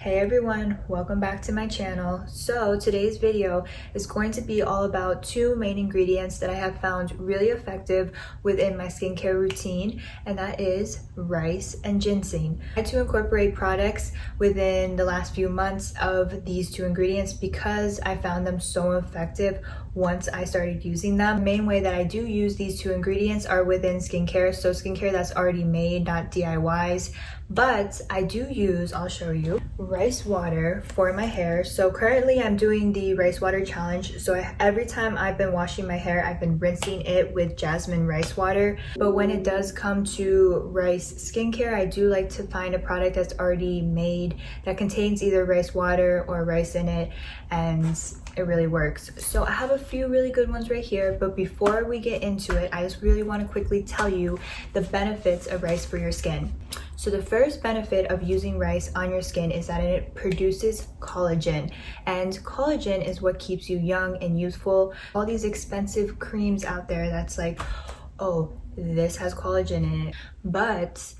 Hey everyone, welcome back to my channel. So today's video is going to be all about two main ingredients that I have found really effective within my skincare routine, and that is rice and ginseng. I had to incorporate products within the last few months of these two ingredients because I found them so effective once I started using them. The main way that I do use these two ingredients are within skincare, so skincare that's already made, not DIYs. But I do use, I'll show you, rice water for my hair. So currently I'm doing the rice water challenge. So every time I've been washing my hair, I've been rinsing it with jasmine rice water. But when it does come to rice skincare, I do like to find a product that's already made that contains either rice water or rice in it, and it really works. So I have a few really good ones right here, but before we get into it, I just really want to quickly tell you the benefits of rice for your skin. So the first benefit of using rice on your skin is that it produces collagen, and collagen is what keeps you young and youthful. All these expensive creams out there that's like, oh, this has collagen in it, but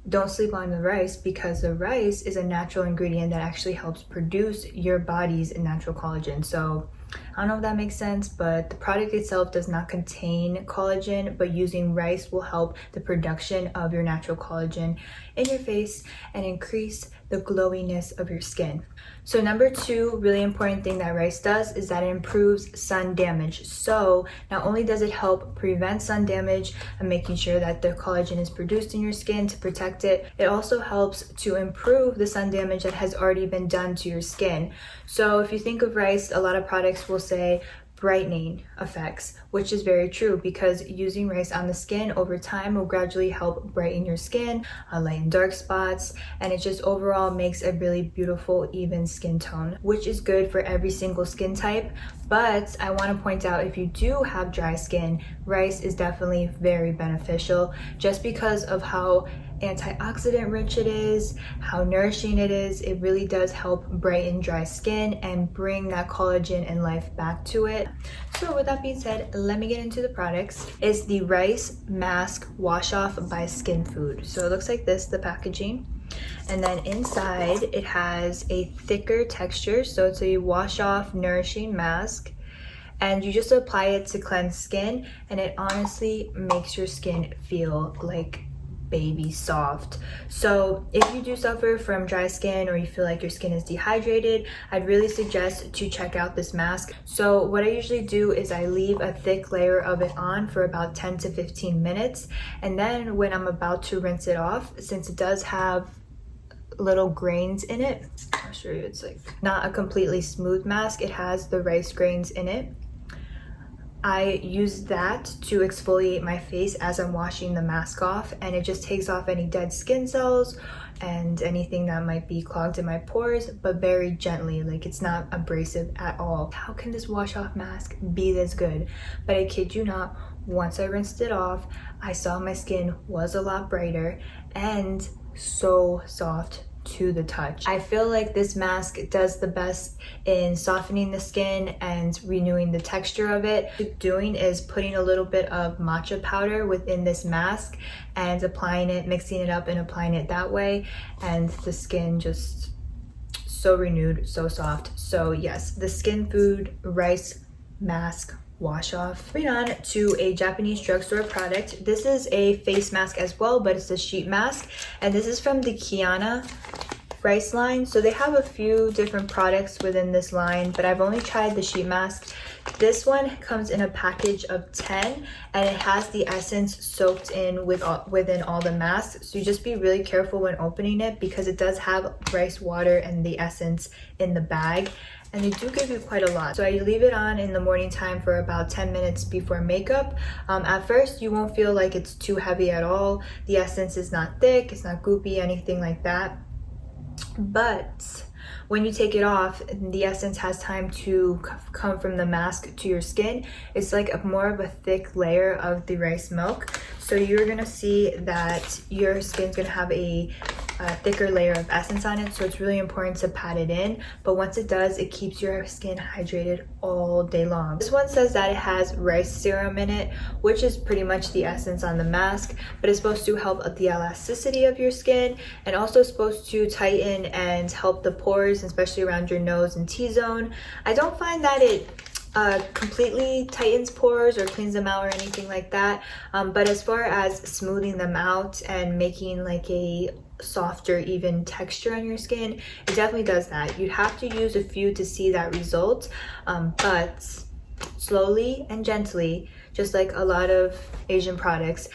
don't sleep on the rice, because the rice is a natural ingredient that actually helps produce your body's natural collagen. So I don't know if that makes sense, but the product itself does not contain collagen, but using rice will help the production of your natural collagen in your face and increase the glowiness of your skin. So number two really important thing that rice does is that it improves sun damage. So not only does it help prevent sun damage and making sure that the collagen is produced in your skin to protect it, it also helps to improve the sun damage that has already been done to your skin. So if you think of rice, a lot of products will say brightening effects, which is very true, because using rice on the skin over time will gradually help brighten your skin, lighten dark spots, and it just overall makes a really beautiful even skin tone, which is good for every single skin type. But I want to point out, if you do have dry skin, rice is definitely very beneficial just because of how antioxidant rich it is, how nourishing it is. It really does help brighten dry skin and bring that collagen and life back to it. So with that being said, let me get into the products. It's the Rice Mask Wash Off by SKINFOOD. So it looks like this, the packaging. And then inside it has a thicker texture, so it's a wash off nourishing mask, and you just apply it to cleanse skin, and it honestly makes your skin feel like baby soft. So if you do suffer from dry skin or you feel like your skin is dehydrated, I'd really suggest to check out this mask. So what I usually do is I leave a thick layer of it on for about 10 to 15 minutes, and then when I'm about to rinse it off, since it does have little grains in it, I'll show you, it's like not a completely smooth mask, it has the rice grains in it. I use that to exfoliate my face as I'm washing the mask off, and it just takes off any dead skin cells and anything that might be clogged in my pores, but very gently, like it's not abrasive at all. How can this wash off mask be this good? But I kid you not, once I rinsed it off, I saw my skin was a lot brighter and so soft to the touch. I feel like this mask does the best in softening the skin and renewing the texture of it. What I'm doing is putting a little bit of matcha powder within this mask and applying it, mixing it up and applying it that way, and the skin just so renewed, so soft. So yes, the SKINFOOD Rice Mask Wash Off. Moving on to a Japanese drugstore product. This is a face mask as well, but it's a sheet mask, and this is from the Keana rice line. So they have a few different products within this line, but I've only tried the sheet mask. This one comes in a package of 10, and it has the essence soaked in within all the masks. So you just be really careful when opening it, because it does have rice water and the essence in the bag, and they do give you quite a lot. So I leave it on in the morning time for about 10 minutes before makeup. At first you won't feel like it's too heavy at all. The essence is not thick, it's not goopy, anything like that. But when you take it off, the essence has time to come from the mask to your skin. It's like more of a thick layer of the rice milk. So you're gonna see that your skin's gonna have a thicker layer of essence on it, so it's really important to pat it in. But once it does, it keeps your skin hydrated all day long. This one says that it has rice serum in it, which is pretty much the essence on the mask, but it's supposed to help the elasticity of your skin, and also supposed to tighten and help the pores, especially around your nose and T-zone. I don't find that it completely tightens pores or cleans them out or anything like that, but as far as smoothing them out and making like a softer, even texture on your skin, it definitely does that. You have to use a few to see that result, but slowly and gently, just like a lot of Asian products,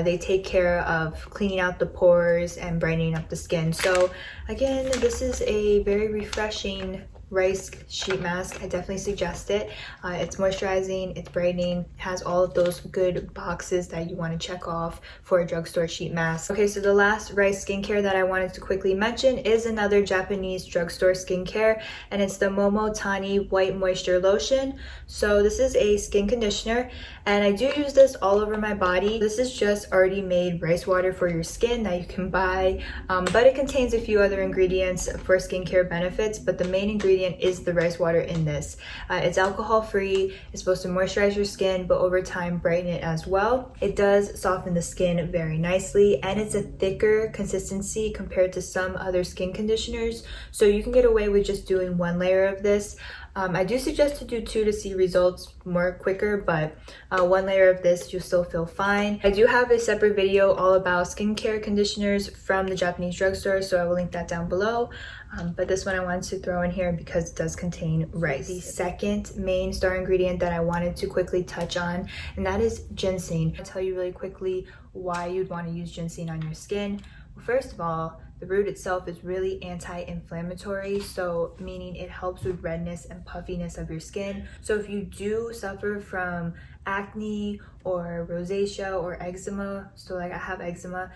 they take care of cleaning out the pores and brightening up the skin. So again, this is a very refreshing rice sheet mask. I definitely suggest it. It's moisturizing, it's brightening, has all of those good boxes that you want to check off for a drugstore sheet mask. Okay, so the last rice skincare that I wanted to quickly mention is another Japanese drugstore skincare, and it's the Momotani White Moisture Lotion. So this is a skin conditioner, and I do use this all over my body. This is just already made rice water for your skin that you can buy, but it contains a few other ingredients for skincare benefits, but the main ingredient is the rice water in this. It's alcohol free, it's supposed to moisturize your skin, but over time brighten it as well. It does soften the skin very nicely, and it's a thicker consistency compared to some other skin conditioners, so you can get away with just doing one layer of this. I do suggest to do 2 to see results more quicker, but 1 layer of this, you'll still feel fine. I do have a separate video all about skincare conditioners from the Japanese drugstore, so I will link that down below. But this one I wanted to throw in here because it does contain rice. The second main star ingredient that I wanted to quickly touch on, and that is ginseng. I'll tell you really quickly why you'd want to use ginseng on your skin. Well, first of all, the root itself is really anti-inflammatory, so meaning it helps with redness and puffiness of your skin. So if you do suffer from acne or rosacea or eczema, so like I have eczema,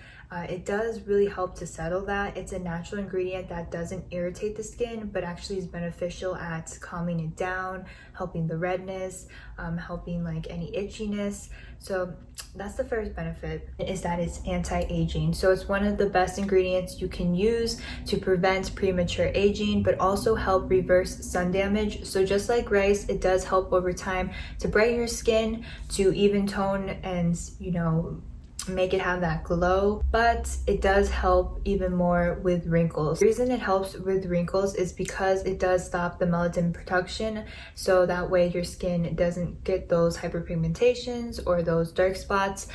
it does really help to settle that. It's a natural ingredient that doesn't irritate the skin, but actually is beneficial at calming it down, helping the redness, helping like any itchiness. So that's the first benefit, is that it's anti-aging. So it's one of the best ingredients you can use to prevent premature aging, but also help reverse sun damage. So just like rice, it does help over time to brighten your skin, to even tone and, you know, make it have that glow, but it does help even more with wrinkles. The reason it helps with wrinkles is because it does stop the melatonin production, so that way your skin doesn't get those hyperpigmentations or those dark spots.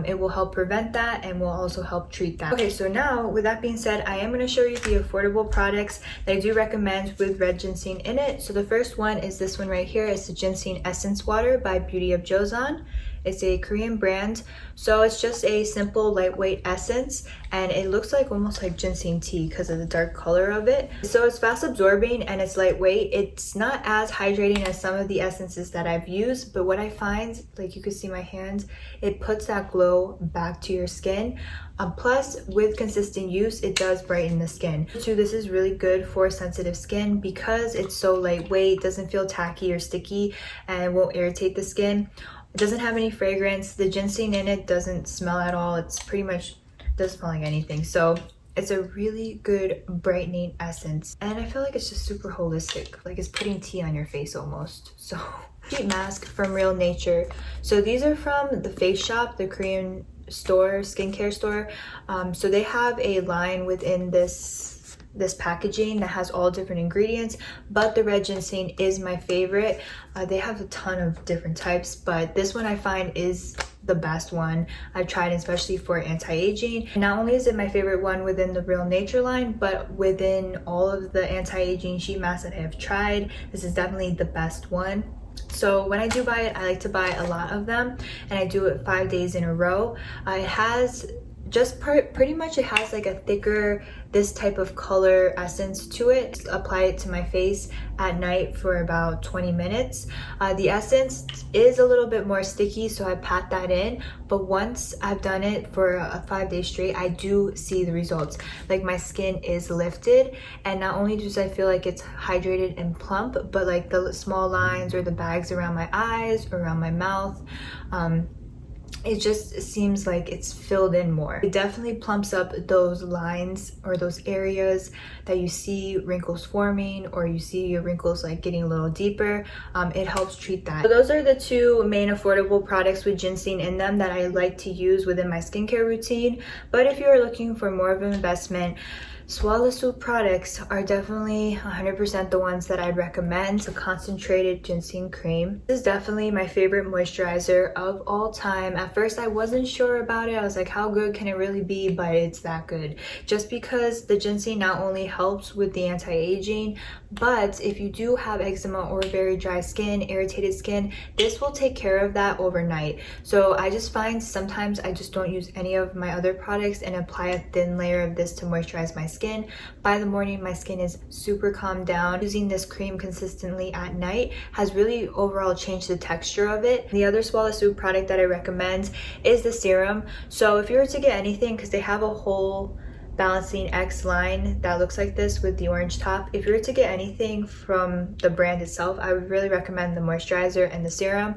It will help prevent that and will also help treat that. Okay, so now with that being said, I am going to show you the affordable products that I do recommend with red ginseng in it. So the first one is this one right here. It's the Ginseng Essence Water by Beauty of Joseon. It's a Korean brand, so it's just a simple lightweight essence, and it looks like almost like ginseng tea because of the dark color of it. So it's fast absorbing and it's lightweight. It's not as hydrating as some of the essences that I've used, but what I find, like you can see my hands, it puts that glow back to your skin. Plus, with consistent use, it does brighten the skin. So this is really good for sensitive skin because it's so lightweight, doesn't feel tacky or sticky, and it won't irritate the skin. It doesn't have any fragrance. The ginseng in it doesn't smell at all. It's pretty much doesn't smell like anything. So it's a really good brightening essence. And I feel like it's just super holistic. Like it's putting tea on your face almost. So sheet mask from Real Nature. So these are from the Face Shop, the Korean store, skincare store. So they have a line within this packaging that has all different ingredients, but the red ginseng is my favorite. They have a ton of different types, but this one I find is the best one I've tried, especially for anti-aging. Not only is it my favorite one within the Real Nature line, but within all of the anti-aging sheet masks that I have tried, this is definitely the best one. So when I do buy it, I like to buy a lot of them, and I do it 5 days in a row. It has just pretty much, it has like a thicker, this type of color essence to it. Apply it to my face at night for about 20 minutes. The essence is a little bit more sticky, so I pat that in, but once I've done it for a 5 day straight, I do see the results. Like my skin is lifted, and not only do I feel like it's hydrated and plump, but like the small lines or the bags around my eyes or around my mouth, it just seems like it's filled in more. It definitely plumps up those lines or those areas that you see wrinkles forming, or you see your wrinkles like getting a little deeper. It helps treat that. So those are the two main affordable products with ginseng in them that I like to use within my skincare routine. But if you're looking for more of an investment, Sulwhasoo products are definitely 100% the ones that I'd recommend. It's a concentrated ginseng cream. This is definitely my favorite moisturizer of all time. At first I wasn't sure about it. I was like, how good can it really be? But it's that good. Just because the ginseng not only helps with the anti-aging, but if you do have eczema or very dry skin, irritated skin, this will take care of that overnight. So I just find sometimes I just don't use any of my other products and apply a thin layer of this to moisturize my skin. By the morning, my skin is super calmed down. Using this cream consistently at night has really overall changed the texture of it. The other Sulwhasoo product that I recommend is the serum. So if you were to get anything, because they have a whole Balancing X line that looks like this with the orange top, if you were to get anything from the brand itself, I would really recommend the moisturizer and the serum,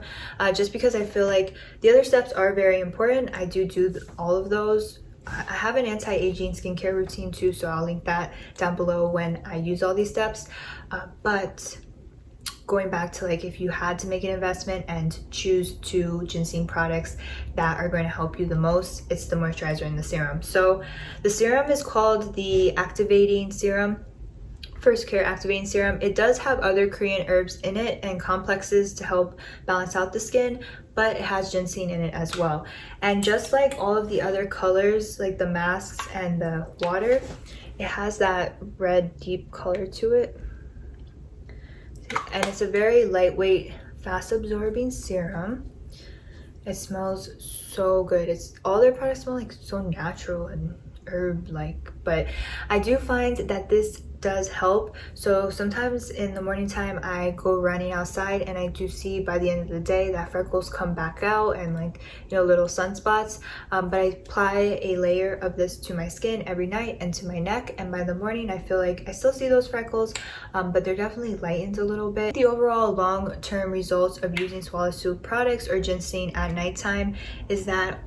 just because I feel like the other steps are very important. I do all of those. I have an anti-aging skincare routine too, so I'll link that down below when I use all these steps. But going back to like, if you had to make an investment and choose two ginseng products that are going to help you the most, it's the moisturizer and the serum. So the serum is called the Activating Serum, First Care Activating Serum. It does have other Korean herbs in it and complexes to help balance out the skin, but it has ginseng in it as well. And just like all of the other colors, like the masks and the water, it has that red deep color to it. And it's a very lightweight, fast absorbing serum. It smells so good. It's all their products smell like so natural and herb like, but I do find that this does help. So sometimes in the morning time I go running outside and I do see by the end of the day that freckles come back out and like, you know, little sunspots, but I apply a layer of this to my skin every night and to my neck, and by the morning I feel like I still see those freckles, but they're definitely lightened a little bit. The overall long-term results of using Sulwhasoo products or ginseng at nighttime is that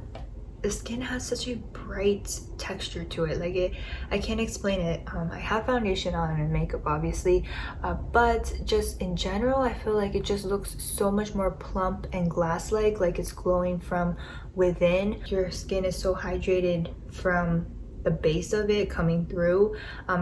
the skin has such a bright texture to it. Like I can't explain it. I have foundation on and makeup obviously, but just in general I feel like it just looks so much more plump and glass-like, like it's glowing from within. Your skin is so hydrated from the base of it coming through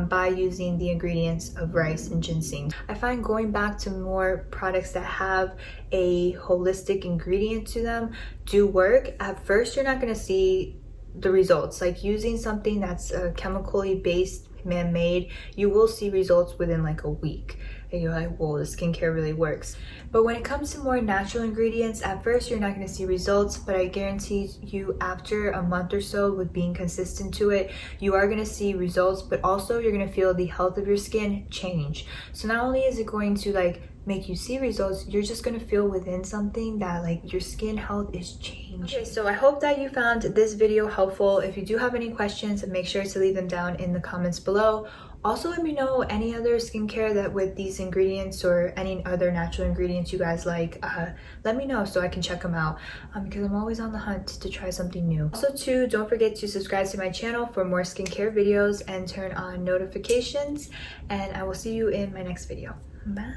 by using the ingredients of rice and ginseng. I find going back to more products that have a holistic ingredient to them do work. At first you're not going to see the results. Like using something that's chemically based, man-made, you will see results within like a week and you're like, whoa, the skincare really works. But when it comes to more natural ingredients, at first you're not going to see results, but I guarantee you after a month or so with being consistent to it, you are going to see results, but also you're going to feel the health of your skin change. So not only is it going to like make you see results, you're just going to feel within something that like your skin health is changing. Okay, so I hope that you found this video helpful. If you do have any questions, make sure to leave them down in the comments below. Also, let me know any other skincare that with these ingredients or any other natural ingredients you guys like. Let me know so I can check them out, because I'm always on the hunt to try something new. Also too, don't forget to subscribe to my channel for more skincare videos and turn on notifications, and I will see you in my next video. Bye.